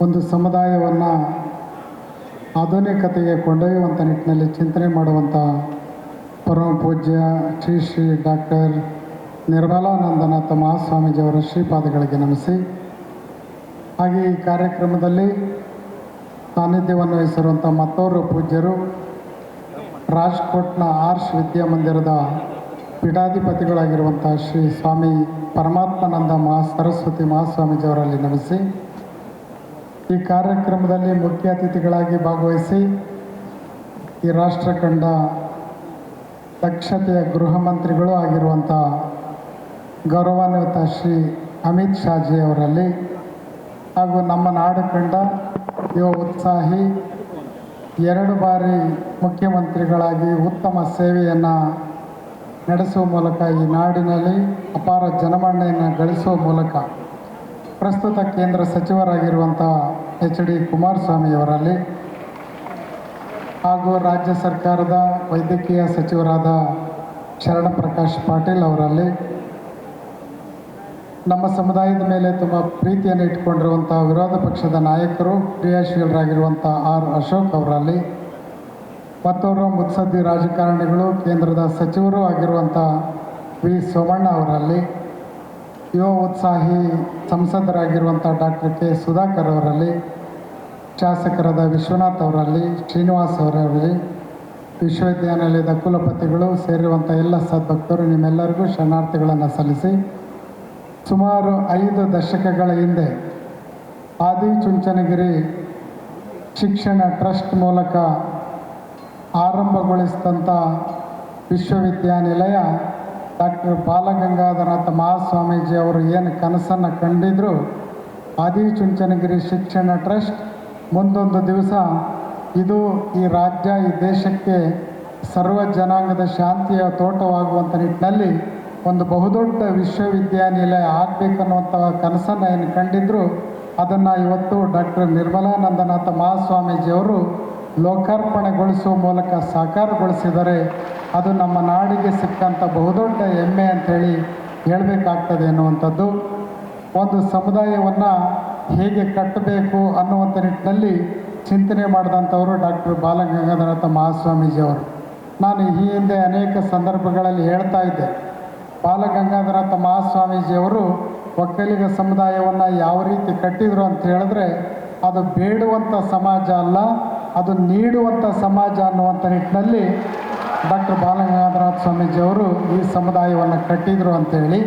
ಒಂದು ಸಮುದಾಯವನ್ನು ಆಧುನಿಕತೆಗೆ ಕೊಂಡೊಯ್ಯುವಂಥ ನಿಟ್ಟಿನಲ್ಲಿ ಚಿಂತನೆ ಮಾಡುವಂಥ ಪರಮ ಪೂಜ್ಯ ಶ್ರೀ ಶ್ರೀ ಡಾಕ್ಟರ್ ನಿರ್ಮಲಾನಂದನಾಥ ಮಹಾಸ್ವಾಮೀಜಿಯವರ ಶ್ರೀಪಾದಗಳಿಗೆ ನಮಿಸಿ, ಹಾಗೆ ಈ ಕಾರ್ಯಕ್ರಮದಲ್ಲಿ ಸಾನ್ನಿಧ್ಯವನ್ನು ವಹಿಸಿರುವಂಥ ಮತ್ತೋರ್ವ ಪೂಜ್ಯರು ರಾಜ್ಕೋಟ್ನ ಆರ್ಷ್ ವಿದ್ಯಾಮಂದಿರದ ಪೀಠಾಧಿಪತಿಗಳಾಗಿರುವಂಥ ಶ್ರೀ ಸ್ವಾಮಿ ಪರಮಾತ್ಮಾನಂದ ಸರಸ್ವತಿ ಮಹಾಸ್ವಾಮೀಜಿಯವರಲ್ಲಿ ನಮಿಸಿ, ಈ ಕಾರ್ಯಕ್ರಮದಲ್ಲಿ ಮುಖ್ಯ ಅತಿಥಿಗಳಾಗಿ ಭಾಗವಹಿಸಿ ಈ ರಾಷ್ಟ್ರ ಕಂಡ ದಕ್ಷತೆಯ ಗೃಹ ಮಂತ್ರಿಗಳು ಆಗಿರುವಂಥ ಗೌರವಾನ್ವಿತ ಶ್ರೀ ಅಮಿತ್ ಶಾಜಿ ಅವರಲ್ಲಿ, ಹಾಗೂ ನಮ್ಮ ನಾಡು ಕಂಡ ಯುವ ಉತ್ಸಾಹಿ 2 ಬಾರಿ ಮುಖ್ಯಮಂತ್ರಿಗಳಾಗಿ ಉತ್ತಮ ಸೇವೆಯನ್ನು ನಡೆಸುವ ಮೂಲಕ ಈ ನಾಡಿನಲ್ಲಿ ಅಪಾರ ಜನಮನ್ನಣೆಯನ್ನು ಗಳಿಸುವ ಮೂಲಕ ಪ್ರಸ್ತುತ ಕೇಂದ್ರ ಸಚಿವರಾಗಿರುವಂಥ HD ಕುಮಾರಸ್ವಾಮಿಯವರಲ್ಲಿ, ಹಾಗೂ ರಾಜ್ಯ ಸರ್ಕಾರದ ವೈದ್ಯಕೀಯ ಸಚಿವರಾದ ಶರಣಪ್ರಕಾಶ್ ಪಾಟೀಲ್ ಅವರಲ್ಲಿ, ನಮ್ಮ ಸಮುದಾಯದ ಮೇಲೆ ತುಂಬ ಪ್ರೀತಿಯನ್ನು ಇಟ್ಕೊಂಡಿರುವಂಥ ವಿರೋಧ ಪಕ್ಷದ ನಾಯಕರು ಕ್ರಿಯಾಶೀಲರಾಗಿರುವಂಥ R ಅಶೋಕ್ ಅವರಲ್ಲಿ, ಮತ್ತೋರ್ವ ಮುತ್ಸದ್ದಿ ರಾಜಕಾರಣಿಗಳು ಕೇಂದ್ರದ ಸಚಿವರು ಆಗಿರುವಂಥ V ಸೋಮಣ್ಣ ಅವರಲ್ಲಿ, ಯುವ ಉತ್ಸಾಹಿ ಸಂಸದರಾಗಿರುವಂಥ ಡಾಕ್ಟರ್ K ಸುಧಾಕರ್ ಅವರಲ್ಲಿ, ಶಾಸಕರಾದ ವಿಶ್ವನಾಥ್ ಅವರಲ್ಲಿ, ಶ್ರೀನಿವಾಸ್ ಅವರಲ್ಲಿ, ವಿಶ್ವವಿದ್ಯಾನಿಲಯದ ಕುಲಪತಿಗಳು ಸೇರಿರುವಂಥ ಎಲ್ಲ ಸದ್ಭಕ್ತರು, ನಿಮ್ಮೆಲ್ಲರಿಗೂ ಶರಣಾರ್ಥಿಗಳನ್ನು ಸಲ್ಲಿಸಿ, ಸುಮಾರು 5 ದಶಕಗಳ ಹಿಂದೆ ಆದಿಚುಂಚನಗಿರಿ ಶಿಕ್ಷಣ ಟ್ರಸ್ಟ್ ಮೂಲಕ ಆರಂಭಗೊಳಿಸಿದಂಥ ವಿಶ್ವವಿದ್ಯಾನಿಲಯ ಡಾಕ್ಟರ್ ಬಾಲಗಂಗಾಧರನಾಥ ಮಹಾಸ್ವಾಮೀಜಿ ಅವರು ಏನು ಕನಸನ್ನು ಕಂಡಿದ್ರು, ಆದಿಚುಂಚನಗಿರಿ ಶಿಕ್ಷಣ ಟ್ರಸ್ಟ್ ಮುಂದೊಂದು ದಿವಸ ಇದು ಈ ರಾಜ್ಯ, ಈ ದೇಶಕ್ಕೆ ಸರ್ವ ಜನಾಂಗದ ಶಾಂತಿಯ ತೋಟವಾಗುವಂಥ ನಿಟ್ಟಿನಲ್ಲಿ ಒಂದು ಬಹುದೊಡ್ಡ ವಿಶ್ವವಿದ್ಯಾನಿಲಯ ಆಗಬೇಕನ್ನುವಂಥ ಕನಸನ್ನು ಏನು ಕಂಡಿದ್ರು, ಅದನ್ನು ಇವತ್ತು ಡಾಕ್ಟರ್ ನಿರ್ಮಲಾನಂದನಾಥ ಮಹಾಸ್ವಾಮೀಜಿಯವರು ಲೋಕಾರ್ಪಣೆಗೊಳಿಸುವ ಮೂಲಕ ಸಾಕಾರಗೊಳಿಸಿದರೆ ಅದು ನಮ್ಮ ನಾಡಿಗೆ ಸಿಕ್ಕಂಥ ಬಹುದೊಡ್ಡ ಹೆಮ್ಮೆ ಅಂಥೇಳಿ ಹೇಳಬೇಕಾಗ್ತದೆ ಎನ್ನುವಂಥದ್ದು. ಒಂದು ಸಮುದಾಯವನ್ನು ಹೇಗೆ ಕಟ್ಟಬೇಕು ಅನ್ನುವಂಥ ನಿಟ್ಟಿನಲ್ಲಿ ಚಿಂತನೆ ಮಾಡಿದಂಥವರು ಡಾಕ್ಟರ್ ಬಾಲಗಂಗಾಧರನಾಥ ಮಹಾಸ್ವಾಮೀಜಿಯವರು. ನಾನು ಈ ಹಿಂದೆ ಅನೇಕ ಸಂದರ್ಭಗಳಲ್ಲಿ ಹೇಳ್ತಾ ಇದ್ದೆ, ಬಾಲಗಂಗಾಧರನಾಥ ಮಹಾಸ್ವಾಮೀಜಿಯವರು ಒಕ್ಕಲಿಗ ಸಮುದಾಯವನ್ನು ಯಾವ ರೀತಿ ಕಟ್ಟಿದರು ಅಂತ ಹೇಳಿದ್ರೆ, ಅದು ಬೇಡುವಂಥ ಸಮಾಜ ಅಲ್ಲ, ಅದು ನೀಡುವಂಥ ಸಮಾಜ ಅನ್ನುವಂಥ ನಿಟ್ಟಿನಲ್ಲಿ ಡಾಕ್ಟರ್ ಬಾಲಗಂಗಾಧರನಾಥ ಸ್ವಾಮೀಜಿಯವರು ಈ ಸಮುದಾಯವನ್ನು ಕಟ್ಟಿದರು ಅಂಥೇಳಿ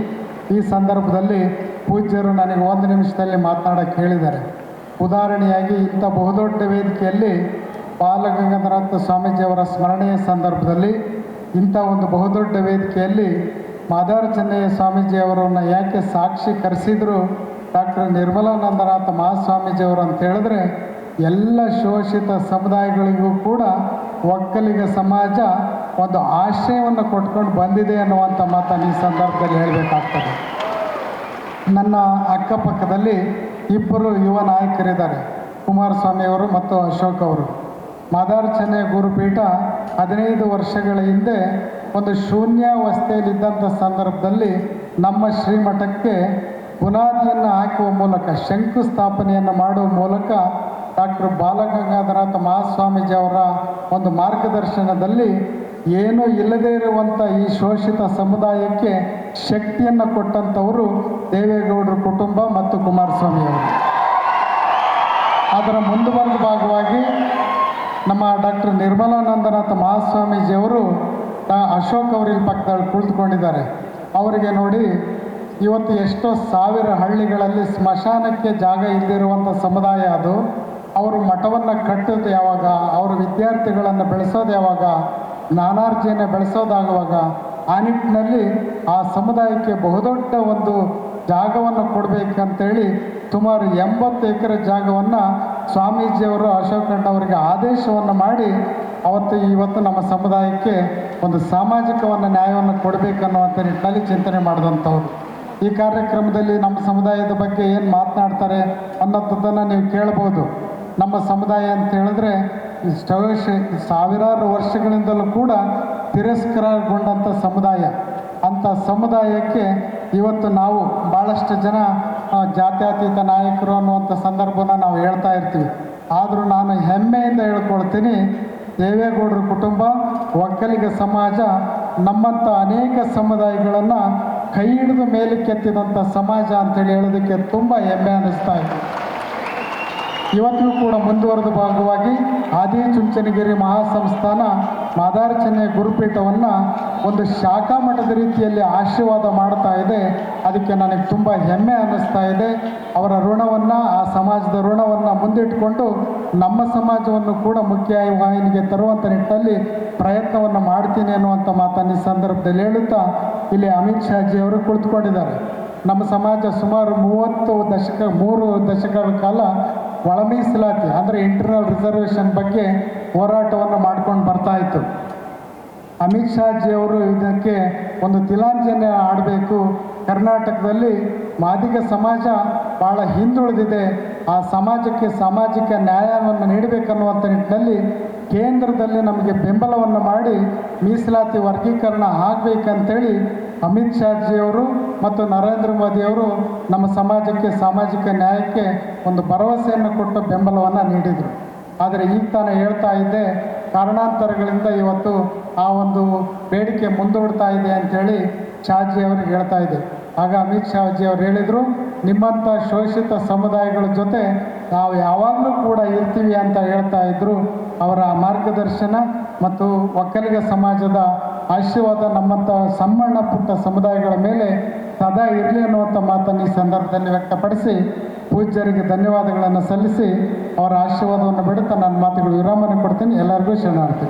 ಈ ಸಂದರ್ಭದಲ್ಲಿ ಪೂಜ್ಯರು ನನಗೆ 1 ನಿಮಿಷದಲ್ಲಿ ಮಾತನಾಡೋಕ್ಕೆ ಹೇಳಿದ್ದಾರೆ. ಉದಾಹರಣೆಯಾಗಿ ಇಂಥ ಬಹುದೊಡ್ಡ ವೇದಿಕೆಯಲ್ಲಿ ಬಾಲಗಂಗಾಧರನಾಥ ಸ್ವಾಮೀಜಿಯವರ ಸ್ಮರಣೆಯ ಸಂದರ್ಭದಲ್ಲಿ ಇಂಥ ಒಂದು ಬಹುದೊಡ್ಡ ವೇದಿಕೆಯಲ್ಲಿ ಮಾದಾರ ಚೆನ್ನಯ್ಯ ಸ್ವಾಮೀಜಿಯವರನ್ನು ಯಾಕೆ ಸಾಕ್ಷಿ ಕರೆಸಿದರು ಡಾಕ್ಟರ್ ನಿರ್ಮಲಾನಂದನಾಥ ಮಹಾಸ್ವಾಮೀಜಿಯವರು ಅಂತ ಹೇಳಿದ್ರೆ, ಎಲ್ಲ ಶೋಷಿತ ಸಮುದಾಯಗಳಿಗೂ ಕೂಡ ಒಕ್ಕಲಿಗ ಸಮಾಜ ಒಂದು ಆಶ್ರಯವನ್ನು ಕೊಟ್ಕೊಂಡು ಬಂದಿದೆ ಅನ್ನುವಂಥ ಮಾತನ್ನು ಈ ಸಂದರ್ಭದಲ್ಲಿ ಹೇಳಬೇಕಾಗ್ತದೆ. ನನ್ನ ಅಕ್ಕಪಕ್ಕದಲ್ಲಿ 2 ಯುವ ನಾಯಕರಿದ್ದಾರೆ, ಕುಮಾರಸ್ವಾಮಿಯವರು ಮತ್ತು ಅಶೋಕ್ ಅವರು. ಮಾದಾರ ಚೆನ್ನಯ್ಯ ಗುರುಪೀಠ 15 ವರ್ಷಗಳ ಹಿಂದೆ ಒಂದು ಶೂನ್ಯಾವಸ್ಥೆಯಲ್ಲಿದ್ದಂಥ ಸಂದರ್ಭದಲ್ಲಿ ನಮ್ಮ ಶ್ರೀಮಠಕ್ಕೆ ಬುನಾದಿಯನ್ನು ಹಾಕುವ ಮೂಲಕ, ಶಂಕುಸ್ಥಾಪನೆಯನ್ನು ಮಾಡುವ ಮೂಲಕ ಡಾಕ್ಟರ್ ಬಾಲಗಂಗಾಧರನಾಥ ಮಹಾಸ್ವಾಮೀಜಿ ಅವರ ಒಂದು ಮಾರ್ಗದರ್ಶನದಲ್ಲಿ ಏನೂ ಇಲ್ಲದೇ ಇರುವಂಥ ಈ ಶೋಷಿತ ಸಮುದಾಯಕ್ಕೆ ಶಕ್ತಿಯನ್ನು ಕೊಟ್ಟಂಥವರು ದೇವೇಗೌಡರ ಕುಟುಂಬ ಮತ್ತು ಕುಮಾರಸ್ವಾಮಿಯವರು. ಅದರ ಮುಂದುವರೆದ ಭಾಗವಾಗಿ ನಮ್ಮ ಡಾಕ್ಟರ್ ನಿರ್ಮಲಾನಂದನಾಥ ಮಹಾಸ್ವಾಮೀಜಿಯವರು ಅಶೋಕ್ ಅವರು ಇಲ್ಲಿ ಪಕ್ಕದಲ್ಲಿ ಕುಳಿತುಕೊಂಡಿದ್ದಾರೆ. ಅವರಿಗೆ ನೋಡಿ, ಇವತ್ತು ಎಷ್ಟೋ ಸಾವಿರ ಹಳ್ಳಿಗಳಲ್ಲಿ ಸ್ಮಶಾನಕ್ಕೆ ಜಾಗ ಇಲ್ಲದಿರುವಂಥ ಸಮುದಾಯ ಅದು. ಅವರು ಮಠವನ್ನು ಕಟ್ಟೋದು ಯಾವಾಗ, ಅವರು ವಿದ್ಯಾರ್ಥಿಗಳನ್ನು ಬೆಳೆಸೋದು ಯಾವಾಗ, ಜ್ಞಾನಾರ್ಜನೆ ಬೆಳೆಸೋದಾಗುವಾಗ ಆ ನಿಟ್ಟಿನಲ್ಲಿ ಆ ಸಮುದಾಯಕ್ಕೆ ಬಹುದೊಡ್ಡ ಒಂದು ಜಾಗವನ್ನು ಕೊಡಬೇಕಂತೇಳಿ ಸುಮಾರು 80 ಎಕರೆ ಜಾಗವನ್ನು ಸ್ವಾಮೀಜಿಯವರು ಅಶೋಕಣ್ಣವರಿಗೆ ಆದೇಶವನ್ನು ಮಾಡಿ ಇವತ್ತು ನಮ್ಮ ಸಮುದಾಯಕ್ಕೆ ಒಂದು ಸಾಮಾಜಿಕವನ್ನು ನ್ಯಾಯವನ್ನು ಕೊಡಬೇಕನ್ನುವಂಥ ನಿಟ್ಟಿನಲ್ಲಿ ಚಿಂತನೆ ಮಾಡಿದಂಥವ್ರು. ಈ ಕಾರ್ಯಕ್ರಮದಲ್ಲಿ ನಮ್ಮ ಸಮುದಾಯದ ಬಗ್ಗೆ ಏನು ಮಾತನಾಡ್ತಾರೆ ಅನ್ನೋದನ್ನು ನೀವು ಕೇಳ್ಬೋದು. ನಮ್ಮ ಸಮುದಾಯ ಅಂತ ಹೇಳಿದ್ರೆ ಸಾವಿರಾರು ವರ್ಷಗಳಿಂದಲೂ ಕೂಡ ತಿರಸ್ಕಾರಗೊಂಡಂಥ ಸಮುದಾಯ. ಅಂಥ ಸಮುದಾಯಕ್ಕೆ ಇವತ್ತು ನಾವು ಭಾಳಷ್ಟು ಜನ ಜಾತ್ಯತೀತ ನಾಯಕರು ಅನ್ನುವಂಥ ಸಂದರ್ಭನ ನಾವು ಹೇಳ್ತಾ ಇರ್ತೀವಿ. ಆದರೂ ನಾನು ಹೆಮ್ಮೆಯಿಂದ ಹೇಳ್ಕೊಳ್ತೀನಿ, ದೇವೇಗೌಡರ ಕುಟುಂಬ, ಒಕ್ಕಲಿಗ ಸಮಾಜ ನಮ್ಮಂಥ ಅನೇಕ ಸಮುದಾಯಗಳನ್ನು ಕೈ ಹಿಡಿದು ಮೇಲಕ್ಕೆತ್ತಿದಂಥ ಸಮಾಜ ಅಂತೇಳಿ ಹೇಳೋದಕ್ಕೆ ತುಂಬ ಹೆಮ್ಮೆ ಅನ್ನಿಸ್ತಾ ಇದೆ. ಇವತ್ತಿಗೂ ಕೂಡ ಮುಂದುವರೆದ ಭಾಗವಾಗಿ ಆದಿಚುಂಚನಗಿರಿ ಮಹಾಸಂಸ್ಥಾನ ಮಾದಾರಚನ್ನೆಯ ಗುರುಪೀಠವನ್ನು ಒಂದು ಶಾಖಾ ಮಠದ ರೀತಿಯಲ್ಲಿ ಆಶೀರ್ವಾದ ಮಾಡ್ತಾ ಇದೆ. ಅದಕ್ಕೆ ನನಗೆ ತುಂಬ ಹೆಮ್ಮೆ ಅನ್ನಿಸ್ತಾ ಇದೆ. ಅವರ ಋಣವನ್ನು, ಆ ಸಮಾಜದ ಋಣವನ್ನು ಮುಂದಿಟ್ಟುಕೊಂಡು ನಮ್ಮ ಸಮಾಜವನ್ನು ಕೂಡ ಮುಖ್ಯ ವಾಹಿನಿಗೆ ತರುವಂಥ ನಿಟ್ಟಿನಲ್ಲಿ ಪ್ರಯತ್ನವನ್ನು ಮಾಡ್ತೀನಿ ಅನ್ನುವಂಥ ಮಾತನ್ನು ಈ ಸಂದರ್ಭದಲ್ಲಿ ಹೇಳುತ್ತಾ, ಇಲ್ಲಿ ಅಮಿತ್ ಶಾಜಿ ಅವರು ಕುಳಿತುಕೊಂಡಿದ್ದಾರೆ. ನಮ್ಮ ಸಮಾಜ ಸುಮಾರು 3 ದಶಕಗಳ ಕಾಲ ಒಳ ಮೀಸಲಾತಿ ಅಂದರೆ ಇಂಟರ್ನಲ್ ರಿಸರ್ವೇಷನ್ ಬಗ್ಗೆ ಹೋರಾಟವನ್ನು ಮಾಡ್ಕೊಂಡು ಬರ್ತಾ ಇತ್ತು. ಅಮಿತ್ ಶಾಜಿಯವರು ಇದಕ್ಕೆ ಒಂದು ತಿಲಾಂಜಲಿ ಆಡಬೇಕು. ಕರ್ನಾಟಕದಲ್ಲಿ ಮಾದಿಗ ಸಮಾಜ ಭಾಳ ಹಿಂದುಳಿದಿದೆ, ಆ ಸಮಾಜಕ್ಕೆ ಸಾಮಾಜಿಕ ನ್ಯಾಯವನ್ನು ನೀಡಬೇಕನ್ನುವಂಥ ನಿಟ್ಟಿನಲ್ಲಿ ಕೇಂದ್ರದಲ್ಲಿ ನಮಗೆ ಬೆಂಬಲವನ್ನು ಮಾಡಿ ಮೀಸಲಾತಿ ವರ್ಗೀಕರಣ ಆಗಬೇಕಂತೇಳಿ ಅಮಿತ್ ಶಾಜಿಯವರು ಮತ್ತು ನರೇಂದ್ರ ಮೋದಿಯವರು ನಮ್ಮ ಸಮಾಜಕ್ಕೆ ಸಾಮಾಜಿಕ ನ್ಯಾಯಕ್ಕೆ ಒಂದು ಭರವಸೆಯನ್ನು ಕೊಟ್ಟು ಬೆಂಬಲವನ್ನು ನೀಡಿದರು. ಆದರೆ ಈಗ ತಾನೇ ಹೇಳ್ತಾ ಇದ್ದೆ, ಕಾರಣಾಂತರಗಳಿಂದ ಇವತ್ತು ಆ ಒಂದು ಬೇಡಿಕೆ ಮುಂದೂಡ್ತಾ ಇದೆ ಅಂಥೇಳಿ ಶಾಜಿ ಅವ್ರಿಗೆ ಹೇಳ್ತಾ ಇದೆ. ಆಗ ಅಮಿತ್ ಶಾಜಿ ಅವರು ಹೇಳಿದರು, ನಿಮ್ಮಂಥ ಶೋಷಿತ ಸಮುದಾಯಗಳ ಜೊತೆ ನಾವು ಯಾವಾಗಲೂ ಕೂಡ ಇರ್ತೀವಿ ಅಂತ ಹೇಳ್ತಾ ಇದ್ದರು. ಅವರ ಮಾರ್ಗದರ್ಶನ ಮತ್ತು ಒಕ್ಕಲಿಗ ಸಮಾಜದ ಆಶೀರ್ವಾದ ನಮ್ಮಂಥ ಸಣ್ಣ ಪುಟ್ಟ ಸಮುದಾಯಗಳ ಮೇಲೆ ಸದಾ ಇರಲಿ ಅನ್ನುವಂಥ ಮಾತನ್ನು ಈ ಸಂದರ್ಭದಲ್ಲಿ ವ್ಯಕ್ತಪಡಿಸಿ ಪೂಜ್ಯರಿಗೆ ಧನ್ಯವಾದಗಳನ್ನು ಸಲ್ಲಿಸಿ ಅವರ ಆಶೀರ್ವಾದವನ್ನು ಬಿಡುತ್ತಾ ನನ್ನ ಮಾತುಗಳು ವಿರಾಮನೆ ಕೊಡ್ತೀನಿ. ಎಲ್ಲರಿಗೂ ಶರಣಾರ್ಥಿ.